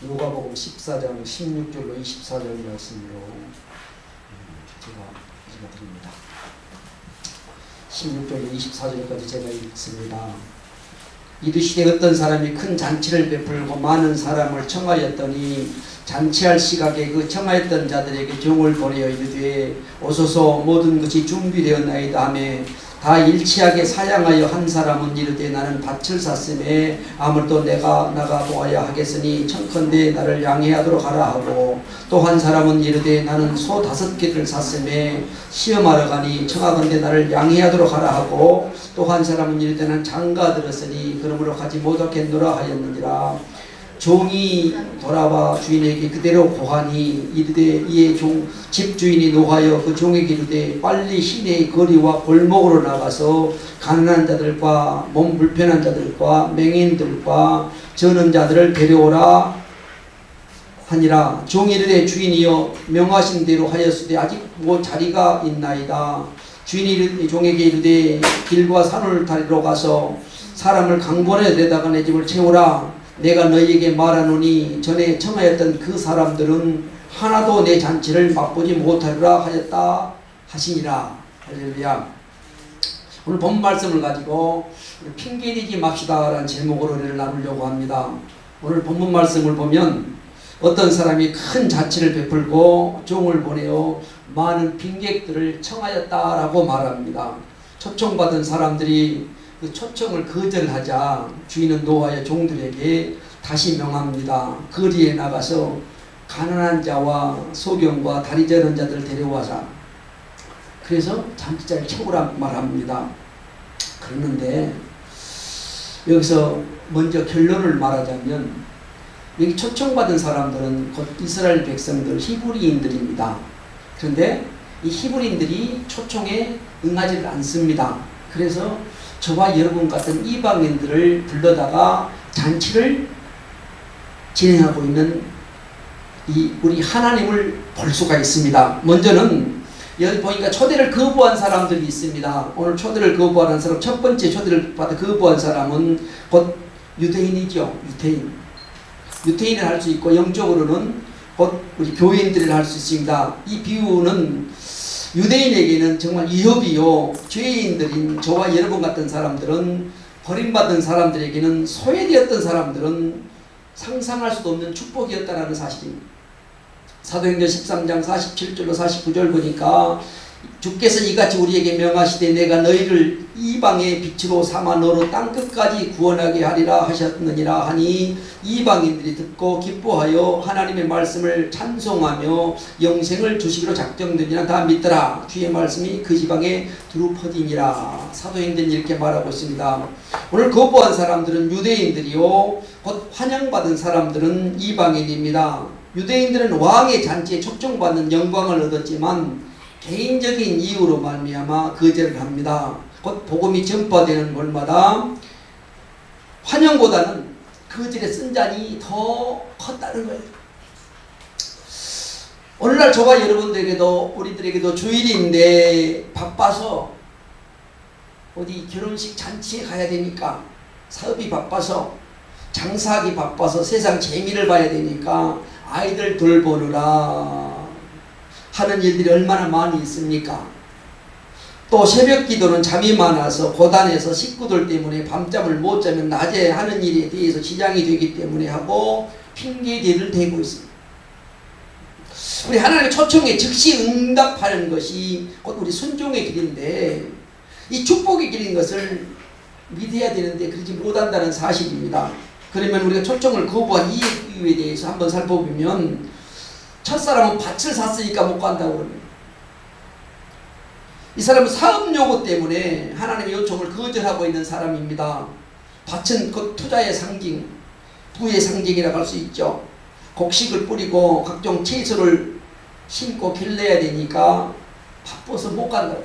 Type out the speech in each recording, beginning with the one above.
누가복음 14장 16절로 24절 말씀으로 제가 읽어드립니다. 16절로 24절까지 제가 읽습니다. 이르시되 어떤 사람이 큰 잔치를 베풀고 많은 사람을 청하였더니 잔치할 시각에 그 청하였던 자들에게 종을 보내어 이르되 오소서 모든 것이 준비되었나이다 하매 다 일치하게 사양하여 한 사람은 이르되 나는 밭을 샀음에 아무래도 내가 나가 보아야 하겠으니 청컨대 나를 양해하도록 하라 하고 또 한 사람은 이르되 나는 소 5개를 샀음에 시험하러 가니 청하건대 나를 양해하도록 하라 하고 또 한 사람은 이르되 나는 장가 들었으니 그러므로 가지 못하겠노라 하였느니라. 종이 돌아와 주인에게 그대로 고하니 이르되 이에 집주인이 노하여 그 종에게 이르되 빨리 시내의 거리와 골목으로 나가서 가난한 자들과 몸 불편한 자들과 맹인들과 저는 자들을 데려오라 하니라. 종이 이르되 주인이여 명하신 대로 하였으되 아직 뭐 자리가 있나이다. 주인이 종에게 이르되 길과 산을 다리로 가서 사람을 강본에 내다가 내 집을 채우라. 내가 너희에게 말하노니 전에 청하였던 그 사람들은 하나도 내 잔치를 맛보지 못하리라 하였다 하시니라. 할렐루야. 오늘 본 말씀을 가지고 핑계대지 맙시다 라는 제목으로 은혜를 나누려고 합니다. 오늘 본문 말씀을 보면 어떤 사람이 큰 잔치를 베풀고 종을 보내어 많은 빈객들을 청하였다라고 말합니다. 초청받은 사람들이 그 초청을 거절하자 주인은 노하여 종들에게 다시 명합니다. 거리에 나가서 가난한 자와 소경과 다리 저는 자들을 데려와자. 그래서 잔치자를 채우라 말합니다. 그러는데 여기서 먼저 결론을 말하자면 여기 초청받은 사람들은 곧 이스라엘 백성들 히브리인들입니다. 그런데 이 히브리인들이 초청에 응하지를 않습니다. 그래서 저와 여러분 같은 이방인들을 불러다가 잔치를 진행하고 있는 이 우리 하나님을 볼 수가 있습니다. 먼저는 여기 보니까 초대를 거부한 사람들이 있습니다. 오늘 초대를 거부하는 사람, 첫 번째 초대를 받아 거부한 사람은 곧 유대인이죠. 유대인을 할 수 있고 영적으로는 곧 우리 교인들을 할 수 있습니다. 이 비유는 유대인에게는 정말 위협이요. 죄인들인 저와 여러분 같은 사람들은, 버림받은 사람들에게는, 소외되었던 사람들은 상상할 수도 없는 축복이었다는 사실입니다. 사도행전 13장 47절로 49절 보니까 주께서 이같이 우리에게 명하시되 내가 너희를 이방의 빛으로 삼아 너로 땅끝까지 구원하게 하리라 하셨느니라 하니 이방인들이 듣고 기뻐하여 하나님의 말씀을 찬송하며 영생을 주시기로 작정되니라 다 믿더라. 주의 말씀이 그 지방에 두루 퍼지니라. 사도행전 이렇게 말하고 있습니다. 오늘 거부한 사람들은 유대인들이요 곧 환영받은 사람들은 이방인입니다. 유대인들은 왕의 잔치에 초청받는 영광을 얻었지만 개인적인 이유로 말미암아 거절을 합니다. 곧 복음이 전파되는 곳마다 환영보다는 거절의 쓴잔이 더 컸다는 거예요. 오늘날 저와 여러분들에게도 우리들에게도 주일인데 바빠서 어디 결혼식 잔치에 가야 되니까, 사업이 바빠서, 장사하기 바빠서, 세상 재미를 봐야 되니까 아이들 돌보느라 하는 일들이 얼마나 많이 있습니까? 또 새벽 기도는 잠이 많아서 고단해서 식구들 때문에 밤잠을 못 자면 낮에 하는 일에 대해서 지장이 되기 때문에 하고 핑계대를 대고 있습니다. 우리 하나님의 초청에 즉시 응답하는 것이 곧 우리 순종의 길인데, 이 축복의 길인 것을 믿어야 되는데 그러지 못한다는 사실입니다. 그러면 우리가 초청을 거부한 이유에 대해서 한번 살펴보면 첫사람은 밭을 샀으니까 못 간다고 그럽니다. 이 사람은 사업 요구 때문에 하나님의 요청을 거절하고 있는 사람입니다. 밭은 곧 투자의 상징, 부의 상징이라고 할 수 있죠. 곡식을 뿌리고 각종 채소를 심고 길러야 되니까 바빠서 못 간다고.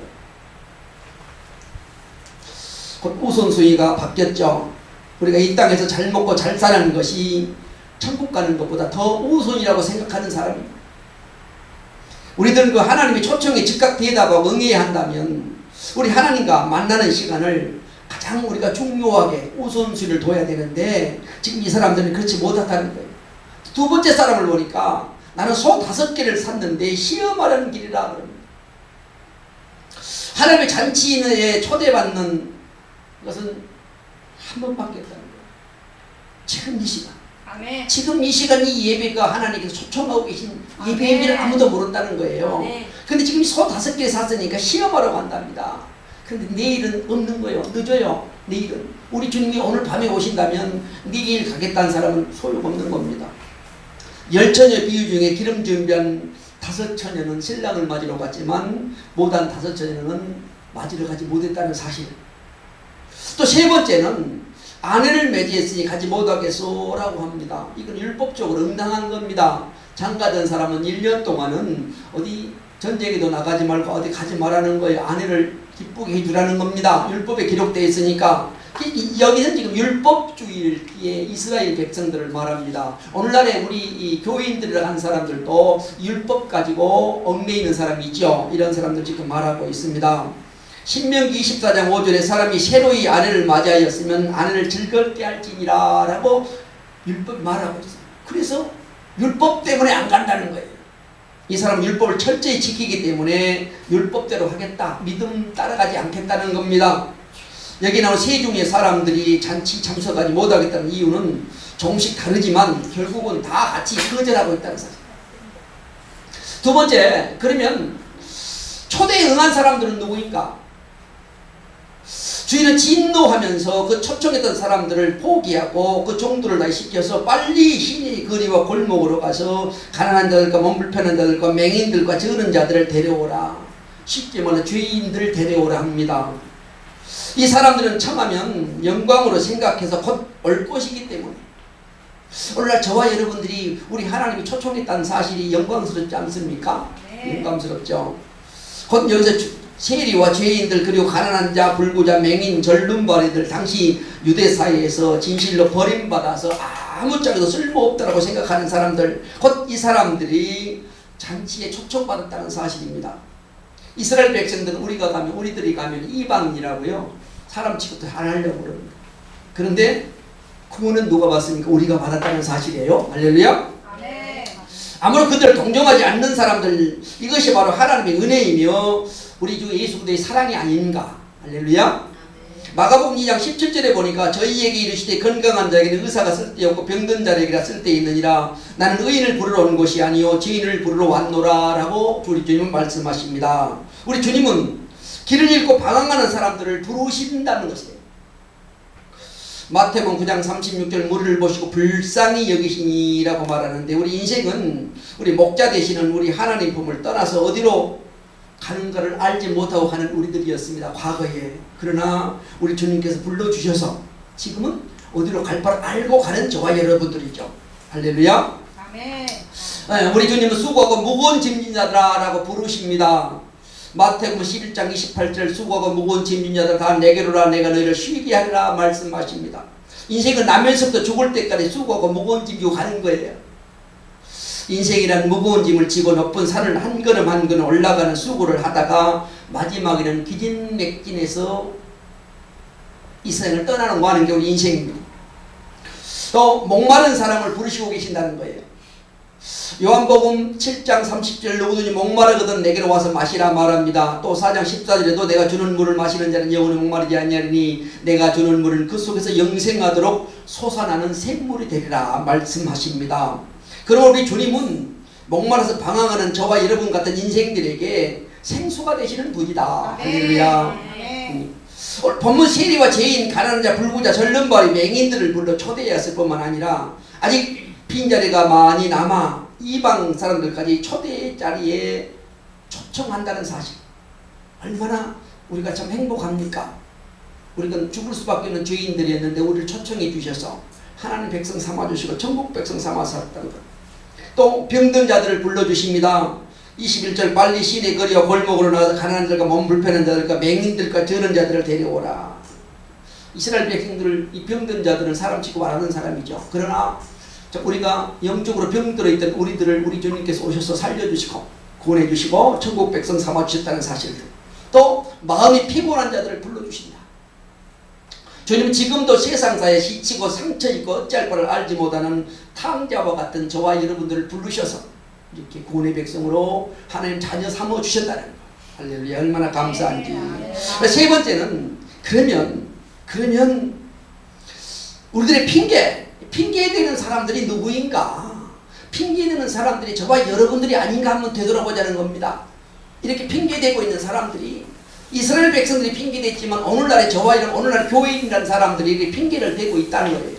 곧 우선순위가 바뀌었죠. 우리가 이 땅에서 잘 먹고 잘 사는 것이 천국 가는 것보다 더 우선이라고 생각하는 사람입니다. 우리들은 그 하나님의 초청에 즉각 대답하고 응해야 한다면 우리 하나님과 만나는 시간을 가장 우리가 중요하게 우선순위를 둬야 되는데 지금 이 사람들은 그렇지 못하다는 거예요. 두 번째 사람을 보니까 나는 소 5개를 샀는데 시험하려는 길이라 그럽니다. 하나님의 잔치에 초대받는 것은 한 번밖에 없다는 거예요. 지금 이 시간. 아멘. 지금 이 시간 이 예배가 하나님께서 초청하고 계신 예배임을 아무도 모른다는 거예요. 근데 지금 소 5개 샀으니까 시험하러 간답니다. 근데 내일은 없는 거예요. 늦어요. 내일은. 우리 주님이 오늘 밤에 오신다면 내일 가겠다는 사람은 소용없는 겁니다. 10처녀 비유 중에 기름 준비한 5처녀는 신랑을 맞으러 갔지만 못한 5처녀는 맞으러 가지 못했다는 사실. 또 세 번째는 아내를 매지했으니 가지 못하겠소라고 합니다. 이건 율법적으로 응당한 겁니다. 장가든 사람은 1년 동안은 어디 전쟁에도 나가지 말고 어디 가지 말라는 거예요. 아내를 기쁘게 해주라는 겁니다. 율법에 기록되어 있으니까. 여기는 지금 율법주의의 이스라엘 백성들을 말합니다. 오늘날에 우리 이 교인들이라는 한 사람들도 율법 가지고 얽매이는 사람이 있죠. 이런 사람들 지금 말하고 있습니다. 신명기 24장 5절에 사람이 새로이 아내를 맞이하였으면 아내를 즐겁게 할지니라 라고 율법이 말하고 있어요. 그래서 율법 때문에 안 간다는 거예요. 이 사람은 율법을 철저히 지키기 때문에 율법대로 하겠다. 믿음 따라가지 않겠다는 겁니다. 여기 나온 세 중의 사람들이 잔치 참석하지 못하겠다는 이유는 조금씩 다르지만 결국은 다 같이 거절하고 있다는 사실. 두 번째, 그러면 초대에 응한 사람들은 누구인가? 주인은 진노하면서 그 초청했던 사람들을 포기하고 그 종들을 다 시켜서 빨리 시내 거리와 골목으로 가서 가난한 자들과 몸 불편한 자들과 맹인들과 저는 자들을 데려오라. 쉽게 말해 죄인들을 데려오라 합니다. 이 사람들은 청하면 영광으로 생각해서 곧 올 것이기 때문에 오늘날 저와 여러분들이 우리 하나님이 초청했다는 사실이 영광스럽지 않습니까? 네. 영광스럽죠. 곧 여기서 세리와 죄인들 그리고 가난한 자, 불구자, 맹인, 절름발이들 당시 유대 사회에서 진실로 버림받아서 아무짝에도 쓸모없다라고 생각하는 사람들, 곧 이 사람들이 잔치에 초청받았다는 사실입니다. 이스라엘 백성들은 우리들이 가면 이방인이라고요. 사람 취급도 안 하려고 그럽니다. 그런데 구원은 누가 받습니까? 우리가 받았다는 사실이에요. 할렐루야. 아무런 그들을 동정하지 않는 사람들, 이것이 바로 하나님의 은혜이며 우리 주 예수 그리스도의 사랑이 아닌가. 할렐루야. 마가복음 2장 17절에 보니까 저희에게 이르시되 건강한 자에게는 의사가 쓸데없고 병든 자에게라 쓸데있느니라. 나는 의인을 부르러 온 것이 아니요 죄인을 부르러 왔노라 라고 우리 주님은 말씀하십니다. 우리 주님은 길을 잃고 방황하는 사람들을 부르신다는 것이에요. 마태복음 9장 36절 무리를 보시고 불쌍히 여기시니라고 말하는데 우리 인생은 우리 목자 되시는 우리 하나님 품을 떠나서 어디로 가는가를 알지 못하고 가는 우리들이었습니다. 과거에. 그러나 우리 주님께서 불러주셔서 지금은 어디로 갈 바를 알고 가는 저와 여러분들이죠. 할렐루야. 아멘. 우리 주님은 수고하고 무거운 짐진 자들아 라고 부르십니다. 마태복음 11장 28절 수고하고 무거운 짐진 자들 다 내게로 오라 내가 너희를 쉬게 하리라 말씀하십니다. 인생은 나면서부터 죽을 때까지 수고하고 무거운 짐 지고 가는 거예요. 인생이란 무거운 짐을 지고 높은 산을 한 걸음 한 걸음 올라가는 수고를 하다가 마지막에는 기진맥진해서 이 세상을 떠나는 거 하는 게 우리 인생입니다. 또 목마른 사람을 부르시고 계신다는 거예요. 요한복음 7장 30절 누구든지 목마르거든 내게로 와서 마시라 말합니다. 또 4장 14절에도 내가 주는 물을 마시는 자는 영원히 목마르지 아니하리니 내가 주는 물은 그 속에서 영생하도록 솟아나는 샘물이 되리라 말씀하십니다. 그럼 우리 주님은 목마르서 방황하는 저와 여러분 같은 인생들에게 생수가 되시는 분이다. 할렐루야. 본문 세리와 죄인, 가난한 자, 불구자, 절름발이, 맹인들을 불러 초대했을 뿐만 아니라 아직 빈자리가 많이 남아 이방 사람들까지 초대 자리에 초청한다는 사실. 얼마나 우리가 참 행복합니까? 우리가 죽을 수밖에 없는 죄인들이었는데 우리를 초청해 주셔서 하나님 백성 삼아주시고 천국 백성 삼아주셨다는 것. 또 병든 자들을 불러주십니다. 21절 빨리 시내 거리와 골목으로 나가서 가난한 자들과 몸 불편한 자들과 맹인들과 저는 자들을 데려오라. 이스라엘 백성들을 이 병든 자들은 사람 취급 안 하는 사람이죠. 그러나 우리가 영적으로 병들어 있던 우리들을 우리 주님께서 오셔서 살려주시고 구원해주시고 천국 백성 삼아주셨다는 사실들. 또 마음이 피곤한 자들을 불러주신다. 주님 지금도 세상사에 지치고 상처 있고 어찌할 바를 알지 못하는 탕자와 같은 저와 여러분들을 부르셔서 이렇게 구원의 백성으로 하나님 자녀 삼아 주셨다는 거. 할렐루야, 얼마나 감사한지. 세 번째는 그러면 우리들의 핑계대는 사람들이 누구인가? 핑계대는 사람들이 저와 여러분들이 아닌가 한번 되돌아보자는 겁니다. 이렇게 핑계대고 있는 사람들이, 이스라엘 백성들이 핑계댔지만 오늘날의 저와 이런 오늘날 교회인이라는 사람들이 이렇게 핑계를 대고 있다는 거예요.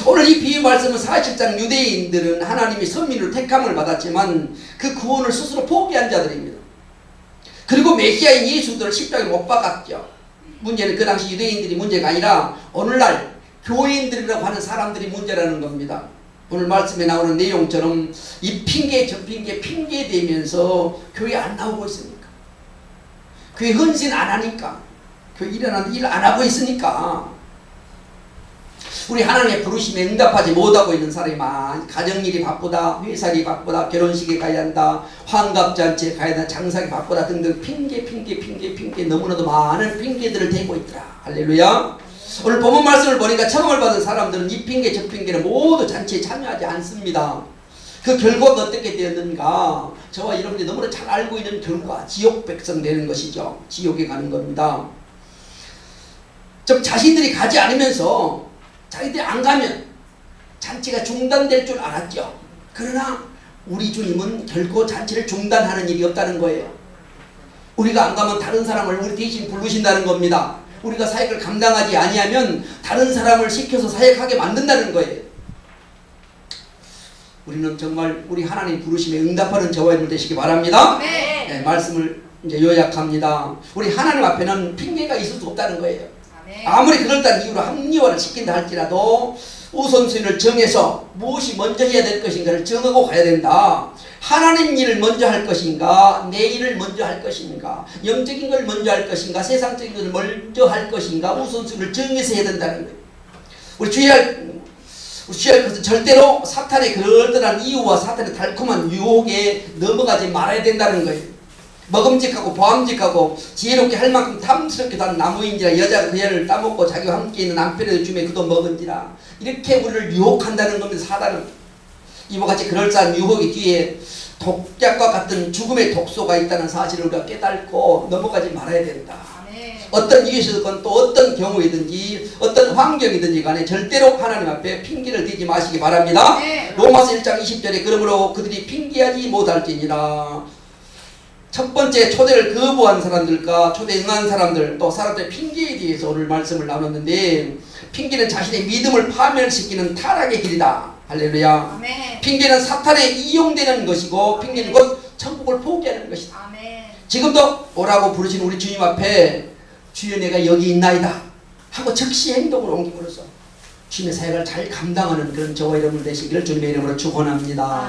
오늘 이 비유 말씀은 사실상 유대인들은 하나님이 선민으로 택함을 받았지만 그 구원을 스스로 포기한 자들입니다. 그리고 메시아인 예수들을 십자가에 못 박았죠. 문제는 그 당시 유대인들이 문제가 아니라 오늘날 교인들이라고 하는 사람들이 문제라는 겁니다. 오늘 말씀에 나오는 내용처럼 이 핑계 저 핑계 대면서 교회 안 나오고 있으니까, 교회 헌신 안 하니까, 교회 일하는 일 안 하고 있으니까 우리 하나님의 부르심에 응답하지 못하고 있는 사람이 많이, 가정일이 바쁘다, 회사일이 바쁘다, 결혼식에 가야 한다, 환갑잔치에 가야 한다, 장사기 바쁘다 등등 핑계 너무나도 많은 핑계들을 대고 있더라. 할렐루야. 오늘 본문 말씀을 보니까 청음을 받은 사람들은 이 핑계 저 핑계는 모두 잔치에 참여하지 않습니다. 그 결과가 어떻게 되었는가, 저와 여러분들이 너무나 잘 알고 있는 결과, 지옥 백성 되는 것이죠. 지옥에 가는 겁니다. 좀 자신들이 가지 않으면서, 자기들이 안 가면 잔치가 중단될 줄 알았죠. 그러나 우리 주님은 결코 잔치를 중단하는 일이 없다는 거예요. 우리가 안 가면 다른 사람을 우리 대신 부르신다는 겁니다. 우리가 사역을 감당하지 아니하면 다른 사람을 시켜서 사역하게 만든다는 거예요. 우리는 정말 우리 하나님 부르심에 응답하는 저와 여러분 되시기 바랍니다. 네, 말씀을 이제 요약합니다. 우리 하나님 앞에는 핑계가 있을 수 없다는 거예요. 아무리 그럴듯한 이유로 합리화를 시킨다 할지라도 우선순위를 정해서 무엇이 먼저 해야 될 것인가를 정하고 가야 된다. 하나님 일을 먼저 할 것인가, 내 일을 먼저 할 것인가, 영적인 걸 먼저 할 것인가, 세상적인 걸 먼저 할 것인가, 우선순위를 정해서 해야 된다는 거예요. 우리 주의할 것은 절대로 사탄의 그럴듯한 이유와 사탄의 달콤한 유혹에 넘어가지 말아야 된다는 거예요. 먹음직하고 보암직하고 지혜롭게 할 만큼 탐스럽게 단 나무인지라 여자가 그 애를 따먹고 자기와 함께 있는 남편에게 주매 그도 먹은지라, 이렇게 우리를 유혹한다는 겁니다. 사단은 이와 같이 그럴싸한 유혹이 뒤에 독약과 같은 죽음의 독소가 있다는 사실을 우리가 깨닫고 넘어가지 말아야 된다. 어떤 이유에서든 또 어떤 경우이든지 어떤 환경이든지 간에 절대로 하나님 앞에 핑계를 대지 마시기 바랍니다. 로마서 1장 20절에 그러므로 그들이 핑계하지 못할지니라. 첫 번째, 초대를 거부한 사람들과 초대에 응한 사람들, 또 사람들의 핑계에 대해서 오늘 말씀을 나눴는데, 핑계는 자신의 믿음을 파멸시키는 타락의 길이다. 할렐루야. 아멘. 핑계는 사탄에 이용되는 것이고, 핑계는 곧 천국을 포기하는 것이다. 아멘. 지금도 오라고 부르신 우리 주님 앞에 주여 내가 여기 있나이다 하고 즉시 행동을 옮김으로써 주님의 사역을 잘 감당하는 그런 저와 여러분 되시기를 주님의 이름으로 축원합니다.